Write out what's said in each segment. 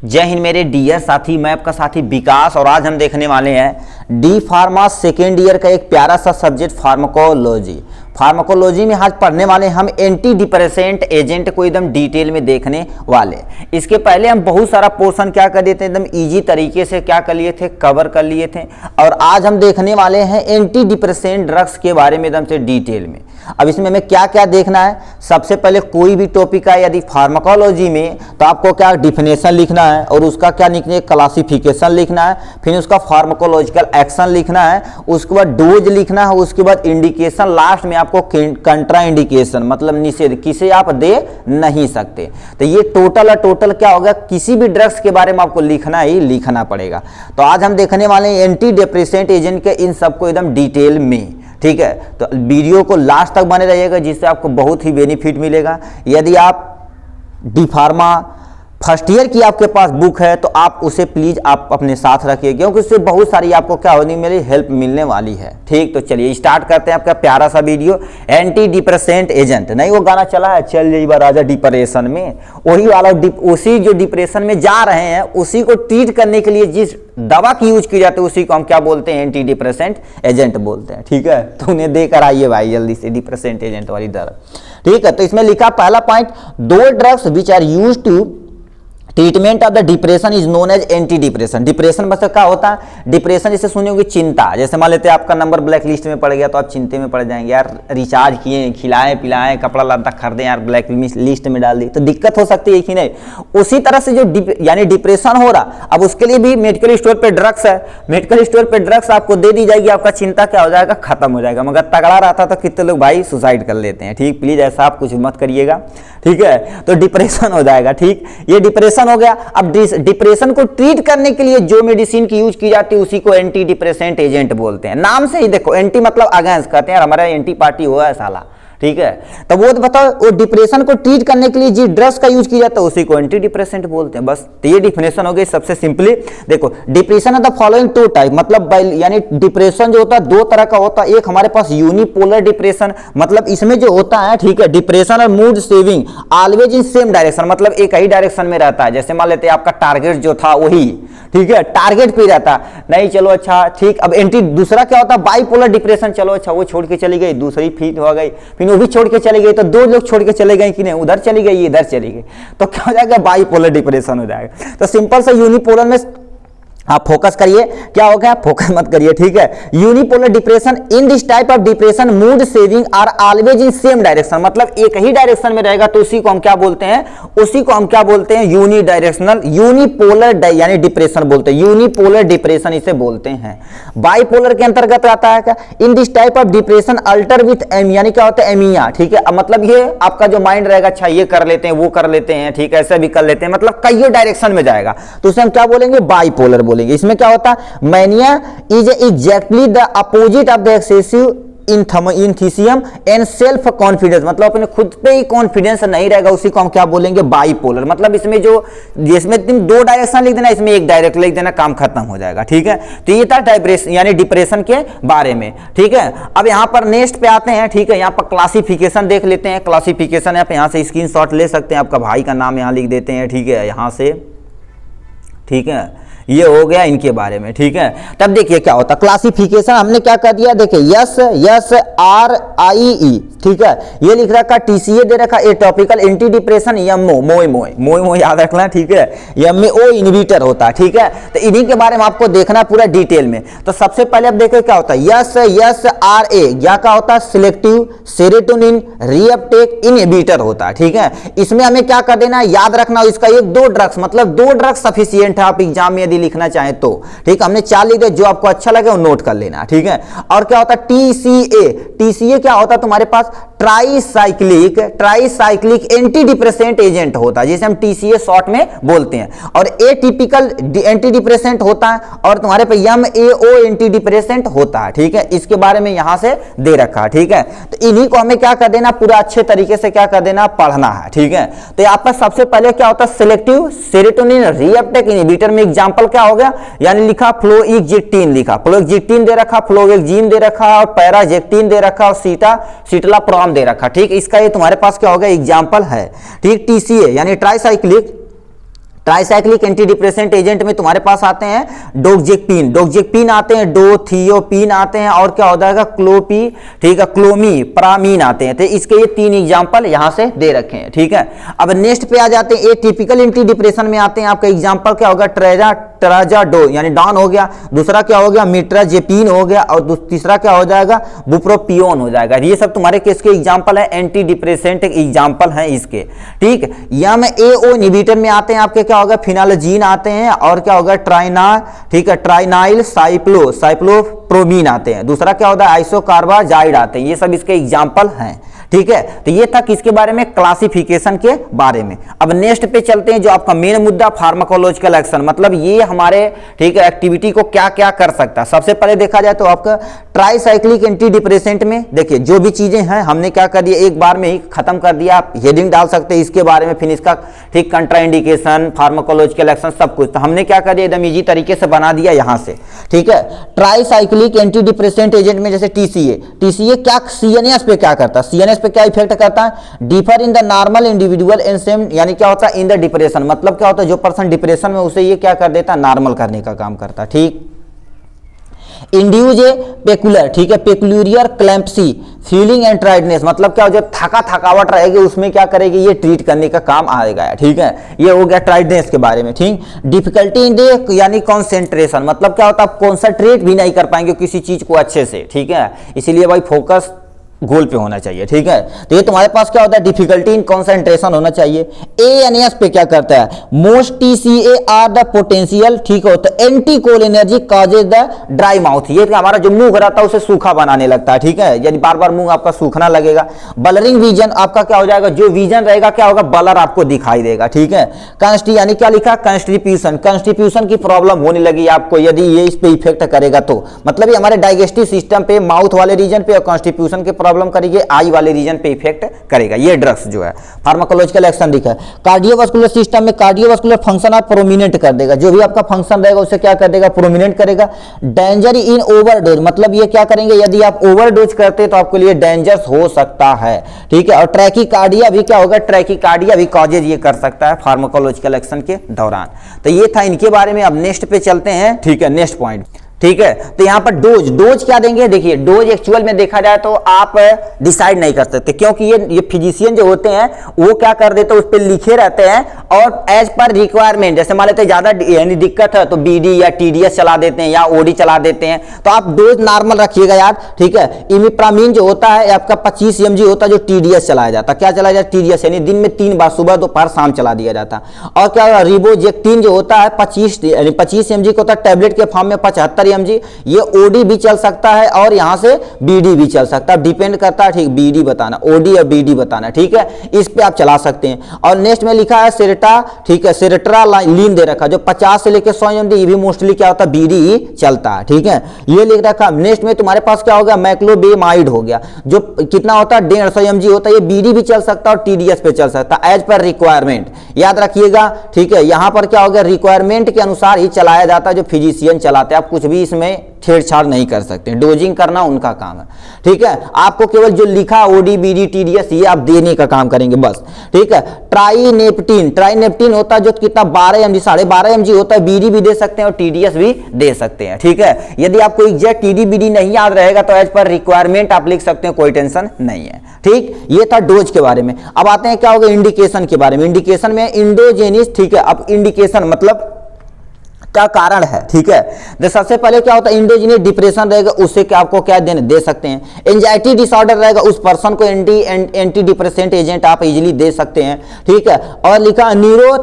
जय हिंद मेरे डियर साथी, मैं आपका साथी विकास और आज हम देखने वाले हैं डी फार्मा सेकेंड ईयर का एक प्यारा सा सब्जेक्ट फार्माकोलॉजी। फार्माकोलॉजी में आज पढ़ने वाले हम एंटी डिप्रेसेंट एजेंट को एकदम डिटेल में देखने वाले। इसके पहले हम बहुत सारा पोर्शन क्या कर दिए थे, एकदम इजी तरीके से क्या कर लिए थे, कवर कर लिए थे। और आज हम देखने वाले हैं एंटी डिप्रेसेंट ड्रग्स के बारे में एकदम से डिटेल में। अब इसमें हमें क्या क्या देखना है, सबसे पहले कोई भी टॉपिक है यदि फार्माकोलॉजी में तो आपको क्या डिफिनेशन लिखना है और उसका क्या लिखना है, क्लासिफिकेशन लिखना है, फिर उसका फार्माकोलॉजिकल एक्शन लिखना है, उसके बाद डोज लिखना है, उसके बाद इंडिकेशन, लास्ट में आपको कंट्रा इंडिकेशन मतलब निषेध, किसे आप दे नहीं सकते। तो ये टोटल क्या होगा, किसी भी ड्रग्स के बारे में आपको लिखना ही लिखना पड़ेगा। तो आज हम देखने वाले हैं एंटी डिप्रेसेंट एजेंट के इन सबको एकदम डिटेल में, ठीक है। तो वीडियो को लास्ट तक बने रहिएगा जिससे आपको बहुत ही बेनिफिट मिलेगा। यदि आप डी फार्मा फर्स्ट ईयर की आपके पास बुक है तो आप उसे प्लीज आप अपने साथ रखिए, क्योंकि उससे बहुत सारी आपको क्या होनी मेरी हेल्प मिलने वाली है, ठीक। तो चलिए स्टार्ट करते हैं आपका प्यारा सा वीडियो एंटी डिप्रेसेंट एजेंट। नहीं वो गाना चला है, चल जाइए राजा डिप्रेशन में, वही वाला उसी जो डिप्रेशन में जा रहे हैं उसी को ट्रीट करने के लिए जिस दवा की यूज की जाती है उसी को हम क्या बोलते हैं, एंटी डिप्रेसेंट एजेंट बोलते हैं, ठीक है। तो उन्हें देकर आइए भाई जल्दी से डिप्रेसेंट एजेंट वाली दवा, ठीक है। तो इसमें लिखा पहला point, the drugs which are used to treatment of the depression is known as anti depression. Depression मतलब क्या होता है, डिप्रेशन जैसे सुने होंगे चिंता, जैसे मान लेते हैं आपका नंबर ब्लैक लिस्ट में पड़ गया तो आप चिंते में पड़ जाएंगे, यार रिचार्ज किए, खिलाएं पिलाएं, कपड़ा लत्ता खरीदें, यार ब्लैक लिस्ट में डाल दी तो दिक्कत हो सकती है कि नहीं। उसी तरह से जो यानी डिप्रेशन हो रहा, अब उसके लिए भी मेडिकल स्टोर पे ड्रग्स है, मेडिकल स्टोर पे ड्रग्स आपको दे दी जाएगी, आपका चिंता क्या हो जाएगा, खत्म हो जाएगा। मगर तगड़ा रहता तो कितने लोग भाई सुसाइड कर लेते हैं, ठीक। प्लीज ऐसा आप कुछ मत करिएगा, ठीक है। तो डिप्रेशन हो जाएगा, ठीक। ये डिप्रेशन हो गया। अब डिप्रेशन को ट्रीट करने के लिए जो मेडिसिन की यूज की जाती है उसी को एंटी डिप्रेसेंट एजेंट बोलते हैं। नाम से ही देखो, एंटी मतलब अगेंस्ट, कहते हैं हमारा एंटी पार्टी हुआ है साला, ठीक है। तो वो बताओ, वो डिप्रेशन को ट्रीट करने के लिए जिस ड्रग्स का यूज किया जाता है उसी को एंटी डिप्रेसेंट बोलते हैं। बस तो ये डिफिनेशन हो गई सबसे सिंपली। देखो डिप्रेशन है द फॉलोइंग टू टाइप, मतलब यानी डिप्रेशन जो होता है दो तरह का होता है। एक हमारे पास यूनिपोलर डिप्रेशन, मतलब इसमें जो होता है, ठीक है, डिप्रेशन और mood swinging always in same direction, मतलब एक ही डायरेक्शन में रहता है। जैसे मान लेते हैं आपका टारगेट जो था वही, ठीक है, टारगेट पे रहता नहीं, चलो अच्छा ठीक। अब एंटी दूसरा क्या होता है, बाइपोलर डिप्रेशन, चलो अच्छा वो छोड़ के चली गई, दूसरी फिर हो गई, फिर वो भी छोड़ के चले गए, तो दो लोग छोड़ के चले गए कि नहीं, उधर चली गई इधर चली गई, तो क्या हो जाएगा, बाइपोलर डिप्रेशन हो जाएगा। तो सिंपल सा यूनिपोलर में आप फोकस करिए, क्या हो गया, फोकस मत करिए, ठीक है। Unipolar depression, in this type of depression mood swings are always in same direction, मतलब एक ही डायरेक्शन में रहेगा, तो उसी को हम क्या बोलते हैं, उसी को हम क्या बोलते हैं, यूनि डायरेक्शनल यूनिपोलर यानी डिप्रेशन बोलते हैं, यूनिपोलर डिप्रेशन इसे बोलते हैं। बाइपोलर के अंतर्गत आता है क्या, in this type of depression alter with em, यानी क्या होता है, एमिया, ठीक है। मतलब ये आपका जो माइंड रहेगा, अच्छा ये कर लेते हैं वो कर लेते हैं, ठीक है, ऐसे भी कर लेते हैं, मतलब कई डायरेक्शन में जाएगा, तो उसे हम क्या बोलेंगे, बाइपोलर बोलेंगे। इसमें क्या होता है, mania is exactly the opposite of the excessive enthusiasm and self confidence, मतलब अपने खुद पे ही कॉन्फिडेंस नहीं रहेगा, उसी को हम क्या बोलेंगे, बाइपोलर। मतलब इसमें जो जिसमें तुम दो डायरेक्शन लिख देना, इसमें एक डायरेक्ट लिख देना, काम खत्म हो जाएगा, ठीक है। तो ये था डिप्रेशन यानी डिप्रेशन के बारे में, ठीक है। अब यहाँ पर नेक्स्ट पे आते हैं, ठीक है। यहाँ पर क्लासिफिकेशन देख लेते हैं। क्लासिफिकेशन आप यहाँ से स्क्रीनशॉट ले सकते हैं, आपका भाई का नाम यहाँ लिख देते हैं, ठीक है, यहाँ से, ठीक है। ये हो गया इनके बारे में, ठीक है। तब देखिए क्या होता है क्लासिफिकेशन, हमने क्या कर दिया, देखिए यस यस आर आई ई, ठीक है, ये लिख रखा, टीसीए दे रखा, ए टॉपिकल एंटी डिप्रेशन, यमओ मोय मोय मोय मोय याद रखना, ठीक है, यमओ इनहिबिटर होता है, ठीक है। तो इन्हीं के बारे में आपको देखना पूरा डिटेल में। तो सबसे पहले आप देखो क्या होता है, यस यस आर ए, या क्या होता है, सिलेक्टिव सेरोटोनिन रीअपटेक इनहिबिटर होता है, ठीक है। इसमें हमें क्या कर देना, याद रखना, इसका एक दो ड्रग्स, मतलब दो ड्रग्स सफिशिएंट है आप एग्जाम में लिखना चाहे तो, ठीक। हमने 4 लिख दिया, जो आपको अच्छा लगे वो नोट कर लेना, ठीक है। और क्या होता है टीसीए, टीसीए क्या होता है तुम्हारे पास, ट्राईसाइक्लिक एंटी डिप्रेसेंट एजेंट होता है, जिसे हम टीसीए शॉर्ट में बोलते हैं। और एटिपिकल एंटी डिप्रेसेंट होता है, और तुम्हारे पे एमएओ एंटी डिप्रेसेंट होता है, ठीक है। इसके बारे में यहां से दे रखा है, ठीक है। तो इन्हीं को हमें क्या कर देना, पूरा अच्छे तरीके से क्या कर देना, पढ़ना है, ठीक है। तो यहाँ पर सबसे पहले क्या होता है, सिलेक्टिव सेरोटोनिन रीअपटेक इनहिबिटर में एग्जांपल क्या हो गया, यानी लिखा फ्लोएक्जेक्टिन, लिखा फ्लोएक्जेक्टिन दे रखा, फ्लोएक्जीन दे रखा, और पैराजेक्टिन दे रखा, और सिटाप्रोम दे रखा, ठीक। इसका ये तुम्हारे पास क्या होगा, एग्जांपल है, ठीक। टीसीए यानी tricyclic tricyclic anti depressant agent में तुम्हारे पास आते हैं डोक्जेक्पिन आते हैं, डोथियोपिन आते हैं, और क्या हो जाएगा क्लोपी, ठीक है, क्लोमीप्रामीन आते हैं। तो इसके ये 3 एग्जांपल यहां से दे रखे हैं, ठीक है। अब नेक्स्ट पे आ जाते हैं, एटिपिकल एंटी डिप्रेशन में आते हैं। आपका एग्जांपल क्या होगा, ट्राजाडो यानी डॉन हो गया, दूसरा क्या हो गया मिट्राजेपिन हो गया, और तीसरा क्या हो जाएगा बुप्रोपियोन हो जाएगा। ये सब तुम्हारे किसके एग्जांपल है, एंटी डिप्रेसेंट एग्जांपल हैं इसके, ठीक। MAO इनहिबिटर में आते हैं आपके क्या होगा फिनालजीन आते हैं, और क्या होगा ठीक है, ट्राइनाइल साइक्लोप्रोमीन आते हैं। दूसरा क्या होता है आइसोकार्बाजाइड आते हैं। ये सब इसके एग्जांपल हैं, ठीक है। तो ये था किसके बारे में, क्लासिफिकेशन के बारे में। अब नेक्स्ट पे चलते हैं, जो आपका मेन मुद्दा फार्माकोलॉजिकल एक्शन, मतलब ये हमारे, ठीक है, एक्टिविटी को क्या क्या कर सकता है। सबसे पहले देखा जाए तो आपका ट्राइसाइक्लिक एंटी डिप्रेसेंट में देखिए जो भी चीजें हैं हमने क्या कर दिया, एक बार में ही खत्म कर दिया। आप हेडिंग डाल सकते हैं इसके बारे में, फिर इसका ठीक कंट्राइंडिकेशन, फार्माकोलॉजिकल एक्शन, सब कुछ। तो हमने क्या कर दिया, एकदम इजी तरीके से बना दिया यहां से, ठीक है। ट्राइसाइक्लिक एंटी डिप्रेसेंट एजेंट में जैसे टीसीए क्या सीएनएस पे क्या करता है, सीएनएस पे क्या इफेक्ट करता है, differ in the normal individual and same, यानी क्या होता है इन द डिप्रेशन, मतलब क्या होता है जो पर्सन डिप्रेशन में उसे ये क्या कर देता है नॉर्मल करने का काम करता है, ठीक। इंड्यूज ए पेकुलर, ठीक है, पेकुलियर क्लैम्पसी फीलिंग एंड टायर्डनेस, मतलब क्या हो जब थकावट रहेगी उसमें क्या करेगी ये ट्रीट करने का काम आएगा, ठीक है। ये हो गया टायर्डनेस के बारे में, ठीक। डिफिकल्टी इन द यानी कंसंट्रेशन, मतलब क्या होता है आप कॉन्सेंट्रेट भी नहीं कर पाएंगे किसी चीज को अच्छे से, ठीक है। इसीलिए भाई फोकस गोल पे होना चाहिए, ठीक है। तो ये तुम्हारे पास क्या होता है डिफिकल्टी इन कंसंट्रेशन होना चाहिए। एएनएस पे क्या करता है, most TCA are the potential, ठीक हो, तो anticholinergic causes the dry mouth, ये हमारा जो मुंह रहता है उसे सूखा बनाने लगता है, ठीक है। यदि बार बार मुंह आपका सूखना लगेगा। बलरिंग विजन, आपका क्या हो जाएगा जो विजन रहेगा क्या होगा बलर आपको दिखाई देगा, ठीक है। यानी क्या लिखा कंस्टिट्यूशन की प्रॉब्लम होने लगी आपको यदि ये इस पे इफेक्ट करेगा तो, मतलब ये हमारे डाइजेस्टिव सिस्टम पे, माउथ वाले रीजन पे और कॉन्स्टिट्यूशन के प्रॉब्लम करेगी, आई वाले रीजन पे इफेक्ट करेगा ये ड्रग्स जो है। फार्माकोलॉजिकल एक्शन दिखा है। कार्डियोवास्कुलर सिस्टम में कार्डियोवास्कुलर फंक्शन आप प्रोमिनेंट कर देगा, जो भी आपका फंक्शन रहेगा उसे क्या कर देगा प्रोमिनेंट करेगा। डेंजर इन ओवरडोज, मतलब ये क्या करेंगे यदि आप ओवरडोज करते तो आपके लिए डेंजरस हो सकता है, ठीक है। और ट्रैकीकार्डिया भी क्या होगा, ट्रैकीकार्डिया भी कॉजेज ये कर सकता है फार्माकोलॉजिकल एक्शन के दौरान। तो ये था इनके बारे में। अब नेक्स्ट पे चलते हैं, ठीक है, नेक्स्ट पॉइंट, ठीक है। तो यहां पर डोज क्या देंगे, देखिए डोज एक्चुअल में देखा जाए तो आप डिसाइड नहीं कर सकते, क्योंकि ये फिजिशियन जो होते हैं वो क्या कर देते हैं उस पर लिखे रहते हैं, और एज पर रिक्वायरमेंट, जैसे मान लेते हैं ज्यादा यानी दिक्कत है तो बीडी या टीडीएस चला देते हैं या ओडी चला देते हैं, तो आप डोज नॉर्मल रखिएगा यार, ठीक है। इमिप्रामीन जो होता है आपका 25 mg होता है जो टीडीएस चलाया जाता है, क्या चलाया जाता है टीडीएस, यानी दिन में 3 बार सुबह दोपहर शाम चला दिया जाता है। और क्या रिबोजेक्टिन जो होता है 25 mg का होता है टैबलेट के फॉर्म में 75 mg, ये ओडी भी चल सकता है और यहां से बीडी भी चल सकता है, डिपेंड करता है, ठीक। बीडी बताना, ओडी और बीडी बताना, ठीक है, इस पे आप चला सकते हैं। और नेक्स्ट में लिखा है सेरेटा, ठीक है, सेरेट्रालाइन दे रखा जो 50 से लेकर 100 mg, ये भी मोस्टली क्या होता है बीडी ही चलता है, ठीक है, ये लिख रखा। नेक्स्ट में तुम्हारे पास क्या हो गया मैक्लोबेमाइड हो गया, जो कितना होता है 150 mg होता है, ये बीडी भी चल सकता है और टीडीएस पे चल सकता है एज पर रिक्वायरमेंट, याद रखिएगा, ठीक है। यहां पर क्या हो गया रिक्वायरमेंट के अनुसार ही चलाया जाता है, जो फिजिशियन चलाते हैं, आप कुछ भी इसमें छेड़छाड़ नहीं कर सकते, डोजिंग करना उनका काम है, ठीक है। आपको केवल जो लिखा ओडी बीडी टीडीएस ये आप देने का काम करेंगे बस, ठीक है। ट्राइनेप्टिन होता है जो कितना 12 mg 12.5 mg होता है, बीडी भी दे सकते हैं और टीडीएस भी दे सकते हैं, ठीक है। यदि आपको एग्जैक्ट टीडी बीडी नहीं याद रहेगा तो एज पर रिक्वायरमेंट आप लिख सकते हैं, कोई टेंशन नहीं है, ठीक। ये था डोज के बारे में। अब आते हैं क्या होगा इंडिकेशन के बारे में। इंडिकेशन में इंडोजेनिस, ठीक है। अब इंडिकेशन मतलब का कारण है, ठीक है। तो सबसे पहले क्या होता है इंडोजीनियस डिप्रेशन रहेगा उससे क्या आपको क्या दे सकते हैं, एंजाइटी डिसऑर्डर रहेगा उस पर्सन को एंटी डिप्रेसेंट एजेंट आप इजीली दे सकते हैं, ठीक है। और लिखा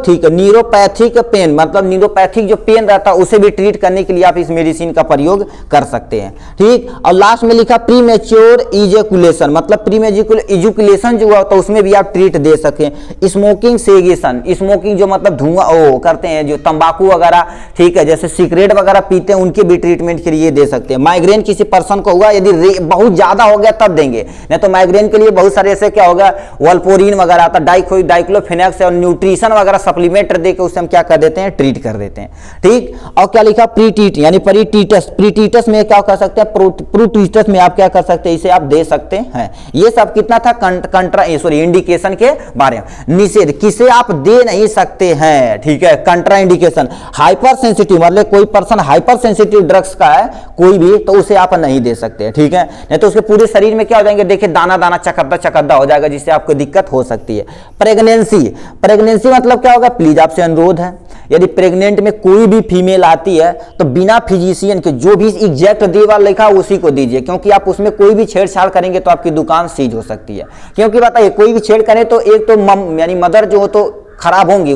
ठीक है, न्यूरोपैथिक पेन, मतलब न्यूरोपैथिक जो पेन रहता है उसे भी ट्रीट करने के लिए आप इस मेडिसिन का प्रयोग कर सकते हैं, ठीक। और लास्ट में लिखा प्रीमेच्योर इजैकुलेशन, मतलब प्रीमेच्योर इजैकुलेशन जो होता है उसमें भी आप ट्रीट दे सकते हैं। स्मोकिंग सेगेशन, स्मोकिंग जो मतलब धुआं करते हैं जो तंबाकू वगैरह, ठीक है, जैसे सिगरेट वगैरह पीते हैं उनके भी ट्रीटमेंट के लिए दे सकते हैं। माइग्रेन किसी पर्सन को हुआ, यदि बहुत ज्यादा हो गया तब देंगे, नहीं तो माइग्रेन के लिए बहुत सारे ऐसे क्या होगा, वल्पोरिन वगैरह आता, डाइक्लोफेनेक्स और न्यूट्रिशन वगैरह सप्लीमेंट देकर उसे हम क्या कर देते हैं, ट्रीट कर देते हैं। ठीक, और क्या लिखा, प्रीटीट यानी प्रीटीटस, प्रीटीटस में क्या कर सकते हैं, प्रोटीटस में आप क्या कर सकते हैं, इसे आप दे सकते हैं। ये सब कितना था, इंडिकेशन के बारे में। निषेध, किसे आप दे नहीं सकते हैं, ठीक है, कंट्रा इंडिकेशन, हाइपर सेंसिटिव मतलब कोई पर्सन हाइपर सेंसिटिव ड्रग्स का है कोई भी, तो उसे आप नहीं दे सकते, ठीक है, नहीं तो उसके पूरे शरीर में क्या हो जाएंगे, देखिए दाना दाना चकद्दा हो जाएगा, जिससे आपको दिक्कत हो सकती है। प्रेगनेंसी, प्रेगनेंसी मतलब क्या होगा, प्लीज आपसे अनुरोध है, यदि प्रेग्नेंट में कोई भी फीमेल आती है तो बिना फिजिशियन के जो भी एग्जैक्ट देवा लिखा उसी को दीजिए, क्योंकि आप उसमें कोई भी छेड़छाड़ करेंगे तो आपकी दुकान सीज हो सकती है। क्योंकि बताइए, कोई भी छेड़ करे तो एक तो यानी मदर जो हो तो खराब होंगी,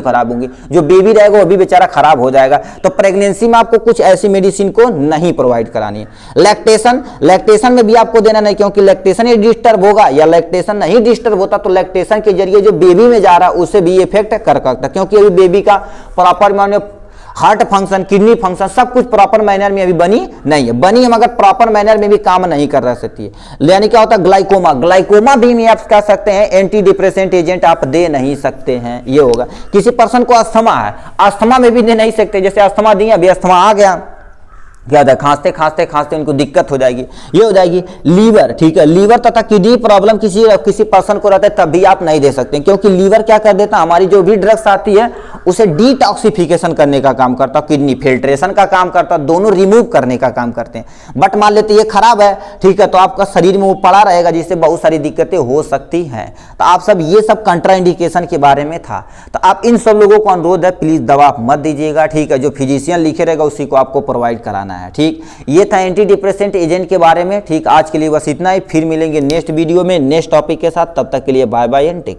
जो बेबी रहेगा वो भी बेचारा खराब हो जाएगा। तो प्रेगनेंसी में आपको कुछ ऐसी मेडिसिन को नहीं प्रोवाइड करानी है। लैक्टेशन, लैक्टेशन में भी आपको देना नहीं, क्योंकि लैक्टेशन ही डिस्टर्ब होगा या लैक्टेशन नहीं डिस्टर्ब होता तो लैक्टेशन के जरिए जो बेबी में जा रहा है उससे भी इफेक्ट कर सकता है, क्योंकि अभी बेबी का प्रॉपर माने हार्ट फंक्शन, किडनी फंक्शन सब कुछ प्रॉपर मैनर में अभी बनी नहीं है, बनी है मगर प्रॉपर मैनर में भी काम नहीं कर रह सकती है। यानी क्या होता है, ग्लाइकोमा, ग्लाइकोमा भी में आप कह सकते हैं एंटी डिप्रेसेंट एजेंट आप दे नहीं सकते हैं, ये होगा। किसी पर्सन को अस्थमा है, अस्थमा में भी दे नहीं सकते, जैसे अस्थमा दिया, अभी अस्थमा आ गया, क्या होता है, खांसते खांसते खांसते उनको दिक्कत हो जाएगी, ये हो जाएगी। लीवर, ठीक है, लीवर तथा किडनी प्रॉब्लम किसी पर्सन को रहता है तब भी आप नहीं दे सकते, क्योंकि लीवर क्या कर देता है, हमारी जो भी ड्रग्स आती है उसे डिटॉक्सिफिकेशन करने का काम करता है, किडनी फिल्ट्रेशन का काम करता है, दोनों रिमूव करने का काम करते हैं। बट मान लेते ये खराब है, ठीक है, तो आपका शरीर में वो पड़ा रहेगा जिससे बहुत सारी दिक्कतें हो सकती हैं। तो आप सब ये सब कंट्राइंडिकेशन के बारे में था, तो आप इन सब लोगों को अनुरोध है प्लीज दवा मत दीजिएगा, ठीक है, जो फिजिशियन लिखे रहेगा उसी को आपको प्रोवाइड कराना है। ठीक, ये था एंटी डिप्रेसेंट एजेंट के बारे में। ठीक, आज के लिए बस इतना ही, फिर मिलेंगे नेक्स्ट वीडियो में नेक्स्ट टॉपिक के साथ, तब तक के लिए bye bye and take care.